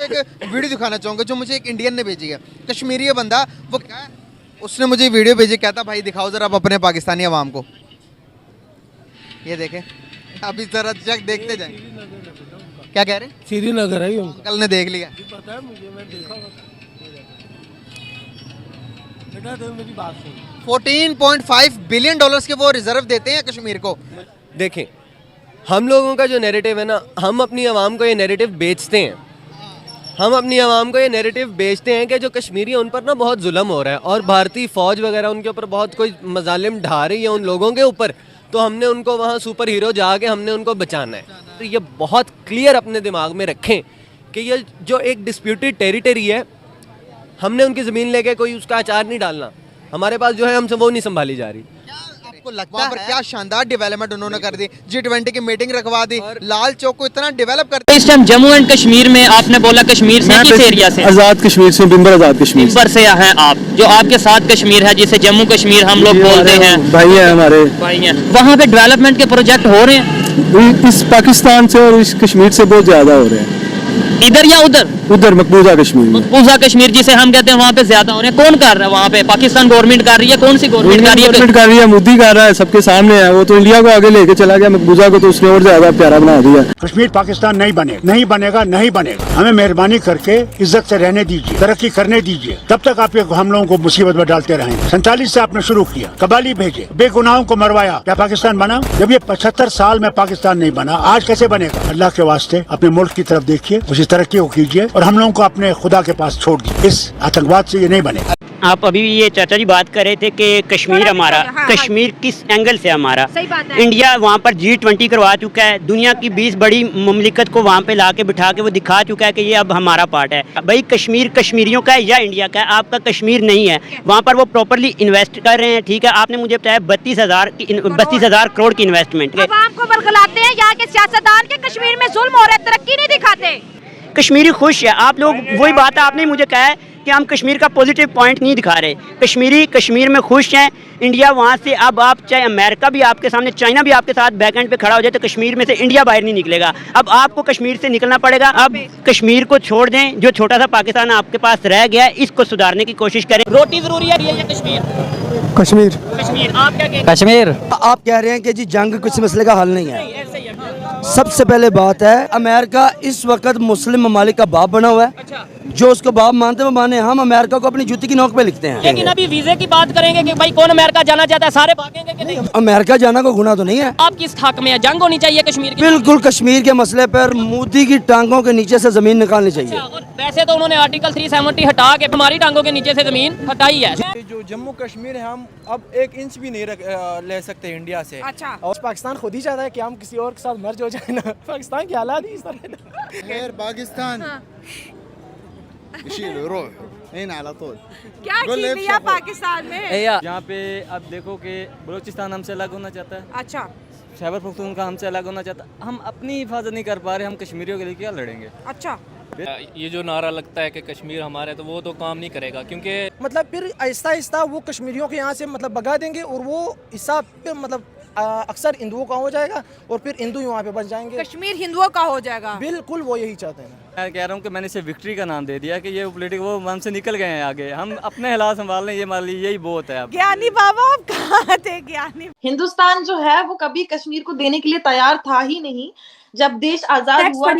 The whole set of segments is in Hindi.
एक वीडियो दिखाना चाहूँगा जो मुझे एक इंडियन ने भेजी है, कश्मीरी है बंदा, वो क्या है, उसने मुझे वीडियो भेजी, कहता भाई दिखाओ जरा आप अपने पाकिस्तानी अवाम को। ये देखें, अभी जरा चेक देखते जाएं। क्या कह रहे हैं? श्रीनगर है ये उनका। कल ने देख लिया, पता है मुझे, मैं देखा बेटा तो मेरी बात सुन। 14.5 बिलियन डॉलर्स के वो रिजर्व देते हैं कश्मीर को। देखें, हम लोगों का जो नैरेटिव है ना, हम अपनी आवाम को ये नैरेटिव बेचते हैं। हम अपनी आवाम को ये नैरेटिव बेचते हैं कि जो कश्मीरी हैं उन पर ना बहुत जुल्म हो रहा है और भारतीय फ़ौज वगैरह उनके ऊपर बहुत कोई मजालिम ढा रही है उन लोगों के ऊपर, तो हमने उनको वहाँ सुपर हीरो जाके हमने उनको बचाना है। तो ये बहुत क्लियर अपने दिमाग में रखें कि ये जो एक डिस्प्यूटेड टेरिटरी है, हमने उनकी ज़मीन लेके कोई उसका अचार नहीं डालना। हमारे पास जो है हमसे वो नहीं संभाली जा रही। आपको लगता है क्या शानदार डेवलपमेंट उन्होंने कर दी, G20 की मीटिंग रखवा दी, लाल चौक को इतना डेवलप कर दिया। इस टाइम जम्मू एंड कश्मीर में आपने बोला कश्मीर से किस एरिया से? आजाद कश्मीर से, बिम्बर आजाद कश्मीर बिम्बर से हैं आप, जो आपके साथ कश्मीर है जिसे जम्मू कश्मीर हम लोग बोलते हैं, भाई है हमारे भाई हैं, वहाँ पे डेवलपमेंट के प्रोजेक्ट हो रहे हैं इस पाकिस्तान से और इस कश्मीर से बहुत ज्यादा हो रहे हैं। इधर या उधर? उधर मकबूजा कश्मीर में, मकबूजा कश्मीर जिसे हम कहते हैं, वहाँ पे ज्यादा हो रहे हैं। कौन कर रहा है वहाँ पे? पाकिस्तान गवर्नमेंट कर रही है? कौन सी गवर्नमेंट कर रही है? गवर्नमेंट कर रही है, मोदी कर रहा है, सबके सामने है। वो तो इंडिया को आगे लेके चला गया, मकबूजा को तो उसने और ज्यादा प्यारा बना दिया। कश्मीर पाकिस्तान नहीं बनेगा, नहीं बनेगा, नहीं बनेगा। हमें मेहरबानी करके इज्जत से रहने दीजिए, तरक्की करने दीजिए। तब तक आप हम लोगों को मुसीबत में डालते रहेंगे। 47 से आपने शुरू किया, कबाली भेजे, बेगुनाहों को मरवाया, क्या पाकिस्तान बना? जब ये 75 साल में पाकिस्तान नहीं बना, आज कैसे बनेगा? अल्लाह के वास्ते अपने मुल्क की तरफ देखिए, उसी तरक्की को कीजिए और हम लोगों को अपने खुदा के पास छोड़ दीजिए। इस आतंकवाद से ये नहीं बनेगा। आप अभी ये चाचा जी बात कर रहे थे कि कश्मीर हमारा, कश्मीर किस एंगल से हमारा? इंडिया वहाँ पर G20 करवा चुका है, दुनिया की 20 बड़ी मुमलिकत को वहाँ पे लाके बिठा के वो दिखा चुका है कि ये अब हमारा पार्ट है। भाई कश्मीर कश्मीरियों का है या इंडिया का है? आपका कश्मीर नहीं है। वहाँ पर वो प्रॉपरली इन्वेस्ट कर रहे हैं, ठीक है। आपने मुझे बताया 32,000 करोड़ की इन्वेस्टमेंट है। आपको बरगलाते हैं यहाँ के सियासतदान के, कश्मीर में जुल्म हो रहा है, तरक्की नहीं दिखाते। कश्मीरी खुश है, आप लोग वही बात है, आपने मुझे कहा है कि हम कश्मीर का पॉजिटिव पॉइंट नहीं दिखा रहे। कश्मीरी कश्मीर में खुश हैं। इंडिया वहाँ से, अब आप चाहे अमेरिका भी आपके सामने, चाइना भी आपके साथ बैकएंड पे खड़ा हो जाए, तो कश्मीर में से इंडिया बाहर नहीं निकलेगा। अब आपको कश्मीर से निकलना पड़ेगा। अब कश्मीर को छोड़ दें, जो छोटा सा पाकिस्तान आपके पास रह गया है, इसको सुधारने की कोशिश करें। रोटी जरूरी है या कश्मीर? कश्मीर। कश्मीर। आप क्या कहते कश्मीर। आप कह रहे हैं कि जी जंग कुछ मसले का हल नहीं है। सबसे पहले बात है, अमेरिका इस वक्त मुस्लिम ममालिक का बाप बना हुआ है। जो उसको बाप मानते हैं वो माने। हम अमेरिका को अपनी जूती की नोक पे लिखते हैं। लेकिन अभी वीजे की बात करेंगे कि भाई कौन अमेरिका जाना चाहता है, सारे भागेंगे कि नहीं? अमेरिका जाना को गुनाह तो नहीं है। आप किस हक में है? जंग होनी चाहिए कश्मीर की? बिल्कुल, कश्मीर के मसले पर मोदी की टांगों के नीचे से जमीन निकालनी चाहिए। और वैसे तो उन्होंने आर्टिकल 370 हटा के हमारी टांगों के नीचे से जमीन हटाई है। जो जम्मू कश्मीर है, हम अब 1 इंच भी नहीं ले सकते इंडिया से। अच्छा। और पाकिस्तान खुद ही चाहता है कि हम किसी और के साथ मर्ज हो जाए ना। पाकिस्तान की हालात ही इस तरह। खैर पाकिस्तान क्या छीन लिया पाकिस्तान में? यहाँ पे अब देखो कि बलूचिस्तान हमसे अलग होना चाहता है। अच्छा। खैबर पख्तूनख्वा हमसे अलग होना चाहता है। हम अपनी हिफाजत नहीं कर पा रहे, हम कश्मीरियों के लिए क्या लड़ेंगे? अच्छा। ये जो नारा लगता है कि कश्मीर हमारा है, तो वो तो काम नहीं करेगा, क्योंकि मतलब फिर आहिस्ता आहिस्ता वो कश्मीरियों के यहाँ से मतलब भगा देंगे और वो हिसाब पे मतलब अक्सर हिंदुओं का हो जाएगा और फिर हिंदू यहाँ पे बन जाएंगे। कश्मीर हिंदुओं का हो जाएगा। बिल्कुल वो यही चाहते हैं। मैं कह रहा हूँ कि मैंने इसे विक्ट्री का नाम दे दिया कि ये पॉलिटिकल वो हमसे निकल गए हैं आगे। हम अपने हालात संभाल लें, ये मान लीजिए यही बहुत है। अब ज्ञानी बाबा आप कहाँ थे? ज्ञानी हिंदुस्तान जो है वो कभी कश्मीर को देने के लिए तैयार था ही नहीं। जब देश आजाद हुआ,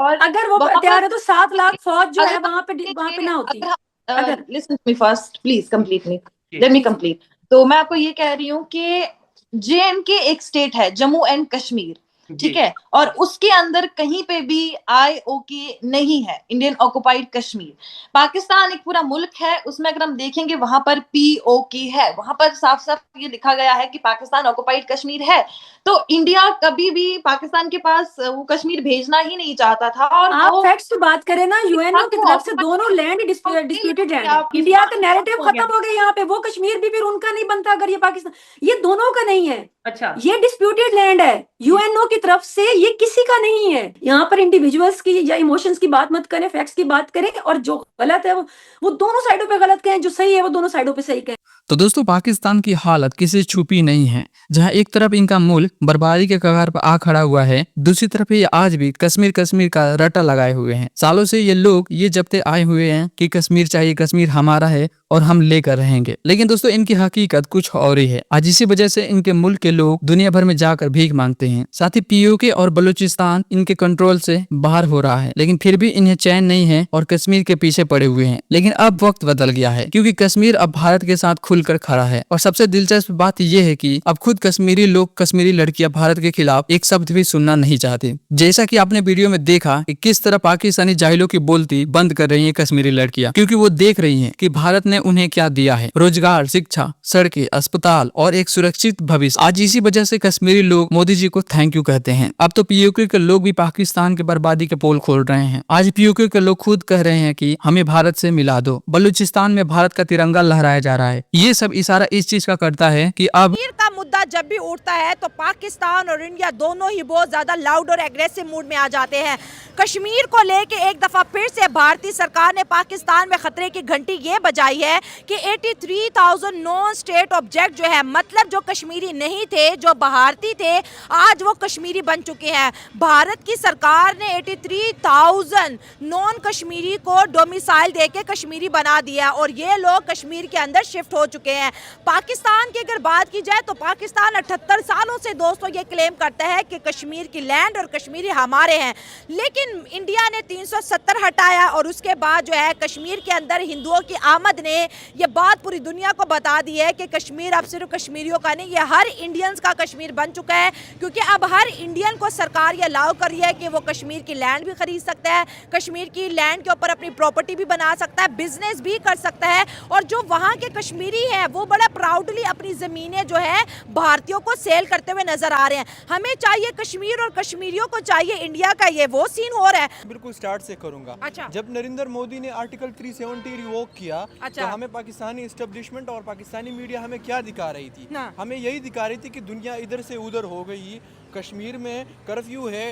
और अगर वो तैयार है तो 7 लाख फौज जो है वहाँ पे ना होती। अगर listen to me first please, complete me, let me complete. तो मैं आपको ये कह रही हूँ कि JNK एक स्टेट है, जम्मू एंड कश्मीर, ठीक है, और उसके अंदर कहीं पे भी IOK नहीं है, इंडियन ऑक्युपाइड कश्मीर। पाकिस्तान एक पूरा मुल्क है, उसमें अगर हम देखेंगे वहां पर POK है, वहां पर साफ साफ ये लिखा गया है कि पाकिस्तान ऑक्युपाइड कश्मीर है। तो इंडिया कभी भी पाकिस्तान के पास वो कश्मीर भेजना ही नहीं चाहता था। और आप फैक्ट्स की बात करें ना, UNO की तरफ से दोनों लैंड डिस्प्यूटेड है। इंडिया का नैरेटिव खत्म हो गया यहाँ पे। वो कश्मीर भी फिर उनका नहीं बनता अगर ये पाकिस्तान, ये दोनों का नहीं है। अच्छा, ये डिस्प्यूटेड लैंड है। UNO की तरफ से ये किसी का नहीं है। यहाँ पर इंडिविजुअल्स की या इमोशंस की बात मत करें, फैक्ट्स की बात करें, और जो गलत है वो दोनों साइडों पे गलत कहें, जो सही है वो दोनों साइडों पे सही कहें। तो दोस्तों, पाकिस्तान की हालत किसी से छुपी नहीं है। जहां एक तरफ इनका मुल्क बर्बादी के कगार पर आ खड़ा हुआ है, दूसरी तरफ ये आज भी कश्मीर कश्मीर का रटा लगाए हुए हैं। सालों से ये लोग ये जपते आए हुए हैं कि कश्मीर चाहिए, कश्मीर हमारा है और हम लेकर रहेंगे। लेकिन दोस्तों, इनकी हकीकत कुछ और ही है। आज इसी वजह से इनके मुल्क के लोग दुनिया भर में जाकर भीख मांगते हैं। साथ ही पीओके और बलूचिस्तान इनके कंट्रोल से बाहर हो रहा है, लेकिन फिर भी इन्हें चैन नहीं है और कश्मीर के पीछे पड़े हुए हैं। लेकिन अब वक्त बदल गया है, क्योंकि कश्मीर अब भारत के साथ खुलकर खड़ा है। और सबसे दिलचस्प बात यह है कि अब खुद कश्मीरी लोग, कश्मीरी लड़कियां भारत के खिलाफ एक शब्द भी सुनना नहीं चाहती। जैसा कि आपने वीडियो में देखा कि किस तरह पाकिस्तानी जाहिलों की बोलती बंद कर रही है कश्मीरी लड़कियां, क्योंकि वो देख रही है कि भारत ने उन्हें क्या दिया है, रोजगार, शिक्षा, सड़कें, अस्पताल और एक सुरक्षित भविष्य। आज इसी वजह से कश्मीरी लोग मोदी जी को थैंक यू कहते हैं। अब तो पीओके के लोग भी पाकिस्तान के बर्बादी के पोल खोल रहे हैं। आज पीओके के लोग खुद कह रहे हैं कि हमें भारत से मिला दो। बलूचिस्तान में भारत का तिरंगा लहराया जा रहा है। ये सब इशारा इस चीज का करता है कि अब कश्मीर का मुद्दा जब भी उठता है तो पाकिस्तान और इंडिया दोनों ही बहुत ज्यादा लाउड और एग्रेसिव मूड में आ जाते हैं। कश्मीर को लेके एक दफा फिर से भारतीय सरकार ने पाकिस्तान में खतरे की घंटी ये बजाई है कि 83,000 नॉन स्टेट ऑब्जेक्ट जो है, मतलब जो कश्मीरी नहीं थे, जो भारतीय थे, आज वो कश्मीरी बन चुके हैं। भारत की सरकार ने 83,000 नॉन कश्मीरी को डोमिसाइल देके कश्मीरी बना दिया और ये लोग कश्मीर के अंदर शिफ्ट हो चुके हैं। पाकिस्तान की अगर बात की जाए तो पाकिस्तान 78 सालों से दोस्तों ये क्लेम करता है कि कश्मीर की लैंड और कश्मीरी हमारे हैं, लेकिन इंडिया ने 370 हटाया और उसके बाद जो है कश्मीर के अंदर हिंदुओं की आमद ने ये बात पूरी दुनिया को बता दी है कि कश्मीर अब सिर्फ कश्मीरियों का नहीं, ये हर इंडियंस का कश्मीर बन चुका है। क्योंकि अब हर इंडियन को सरकार ये अलाउ कर रही है कि वो कश्मीर की लैंड भी खरीद सकता है, कश्मीर की लैंड के ऊपर अपनी प्रॉपर्टी भी बना सकता है, बिजनेस भी कर सकता है। और जो वहाँ के कश्मीरी हैं वो बड़ा प्राउडली अपनी ज़मीनें जो है भारतीयों को सेल करते हुए नजर आ रहे हैं। हमें चाहिए कश्मीर और कश्मीरियों को चाहिए इंडिया का, ये वो सीन हो रहा है। बिल्कुल स्टार्ट से करूंगा। अच्छा। जब नरेंद्र मोदी ने आर्टिकल 370 रिवोक किया, अच्छा। तो हमें पाकिस्तानी एस्टेब्लिशमेंट और पाकिस्तानी मीडिया हमें क्या दिखा रही थी? हमें यही दिखा रही थी कि दुनिया इधर से उधर हो गई, कश्मीर में कर्फ्यू है,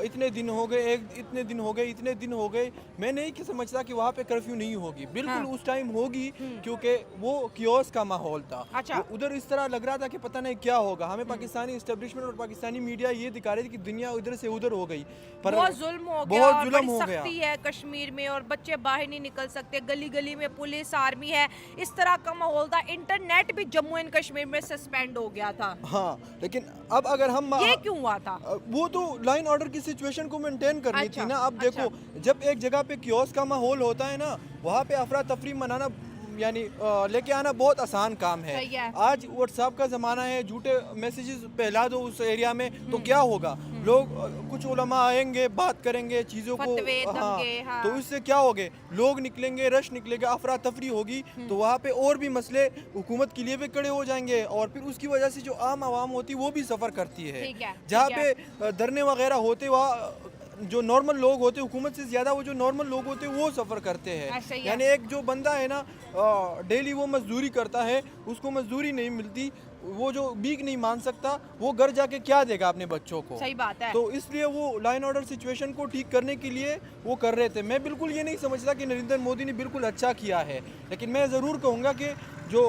इतने दिन हो गए, इतने दिन हो गए। मैं नहीं समझता कि वहाँ पे कर्फ्यू नहीं होगी, बिल्कुल उस टाइम होगी, क्योंकि वो कियोस का माहौल था। अच्छा। उधर इस तरह लग रहा था कि पता नहीं क्या होगा। हमें पाकिस्तानी एस्टेब्लिशमेंट और पाकिस्तानी मीडिया ये दिखा रही थी कि दुनिया इधर से उधर हो गई, पर बहुत जुल्म हो गया, बहुत जुल्म हो गया है कश्मीर में और बच्चे बाहर नहीं निकल सकते, गली गली में पुलिस आर्मी है, इस तरह का माहौल था। इंटरनेट भी जम्मू एंड कश्मीर में सस्पेंड हो गया था। हाँ, लेकिन अब अगर हम ये क्यों हुआ था? वो तो लाइन ऑर्डर की सिचुएशन को मेंटेन करनी थी ना। अब देखो, जब एक जगह पे कियोस्क का माहौल होता है ना, वहाँ पे अफरा तफरी मनाना यानी लेके आना बहुत आसान काम है। आज व्हाट्सएप का ज़माना है, झूठे मैसेजेस फैला दो उस एरिया में तो क्या होगा? लोग कुछ उलमा आएंगे, बात करेंगे चीज़ों को, हाँ, तो इससे क्या होगे? लोग निकलेंगे, रश निकलेगा, अफरा तफरी होगी, तो वहाँ पे और भी मसले हुकूमत के लिए भी खड़े हो जाएंगे और फिर उसकी वजह से जो आम आवाम होती है वो भी सफ़र करती है। जहाँ पे धरने वगैरह होते वहाँ जो नॉर्मल लोग होते, हुकूमत से ज़्यादा वो जो नॉर्मल लोग होते वो सफ़र करते हैं। यानी एक जो बंदा है ना, डेली वो मजदूरी करता है, उसको मजदूरी नहीं मिलती, वो जो भीख नहीं मान सकता, वो घर जाके क्या देगा अपने बच्चों को? सही बात है। तो इसलिए वो लाइन ऑर्डर सिचुएशन को ठीक करने के लिए वो कर रहे थे। मैं बिल्कुल ये नहीं समझता कि नरेंद्र मोदी ने बिल्कुल अच्छा किया है, लेकिन मैं ज़रूर कहूँगा कि जो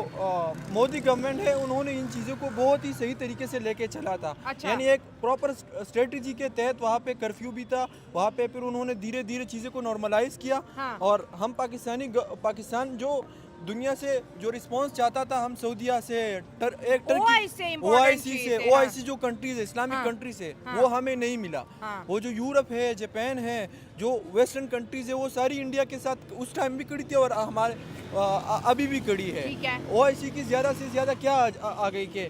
मोदी गवर्नमेंट है उन्होंने इन चीज़ों को बहुत ही सही तरीके से लेके चला था। अच्छा। यानी एक प्रॉपर स्ट्रेटजी के तहत वहाँ पे कर्फ्यू भी था, वहाँ पे फिर उन्होंने धीरे धीरे चीज़ों को नॉर्मलाइज किया। हाँ। और हम पाकिस्तान जो दुनिया से जो रिस्पांस चाहता था, हम सऊदीया से, एक OIC जो कंट्रीज है, इस्लामिक कंट्री से, वो हमें नहीं मिला। वो जो यूरोप है, जापान है, जो वेस्टर्न कंट्रीज है, वो सारी इंडिया के साथ उस टाइम भी खड़ी थी और हमारे अभी भी खड़ी है। OIC की ज़्यादा से ज़्यादा क्या आ गई कि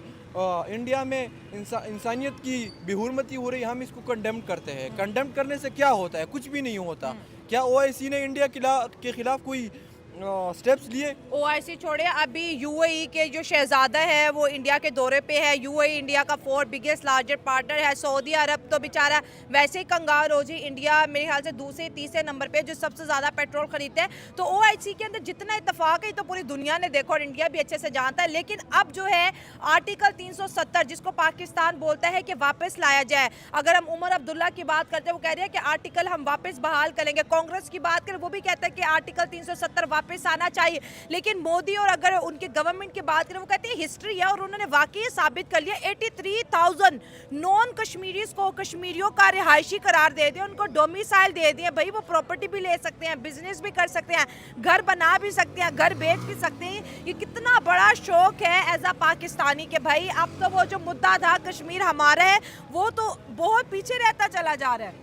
इंडिया में इंसानियत की बेहुरमती हो रही, हम इसको कंडेम करते हैं। कंडेम करने से क्या होता है? कुछ भी नहीं होता। क्या OIC ने इंडिया के खिलाफ कोई स्टेप्स लिए। ओआईसी छोड़े, अभी यूएई के जो शहजादा है वो इंडिया के दौरे पे है। यूएई इंडिया का 4th बिगेस्ट लार्जर पार्टनर है। सऊदी अरब तो बेचारा वैसे ही कंगाल हो जी, इंडिया मेरे ख्याल से दूसरे तीसरे नंबर पे जो सबसे ज़्यादा पेट्रोल खरीदते हैं। तो ओआईसी के अंदर जितना इत्तेफाक है तो पूरी दुनिया ने देखा और इंडिया भी अच्छे से जानता है। लेकिन अब जो है आर्टिकल 370 जिसको पाकिस्तान बोलता है कि वापस लाया जाए। अगर हम उमर अब्दुल्ला की बात करते हैं वो कह रहे हैं कि आर्टिकल हम वापस बहाल करेंगे। कांग्रेस की बात करें वो भी कहता है कि आर्टिकल 370 वापस आना चाहिए। लेकिन मोदी और अगर उनके गवर्नमेंट की बात करें वो कहते हैं हिस्ट्री है और उन्होंने वाकई साबित कर लिया। 83,000 नॉन कश्मीरीज को कश्मीरियों का रिहायशी करार दे दिया, उनको डोमिसाइल दे दिए। भाई वो प्रॉपर्टी भी ले सकते हैं, बिजनेस भी कर सकते हैं, घर बना भी सकते हैं, घर बेच भी सकते हैं। ये कितना बड़ा शौक है एज अ पाकिस्तानी के भाई अब तो वो जो मुद्दा था कश्मीर हमारा है वो तो बहुत पीछे रहता चला जा रहा है।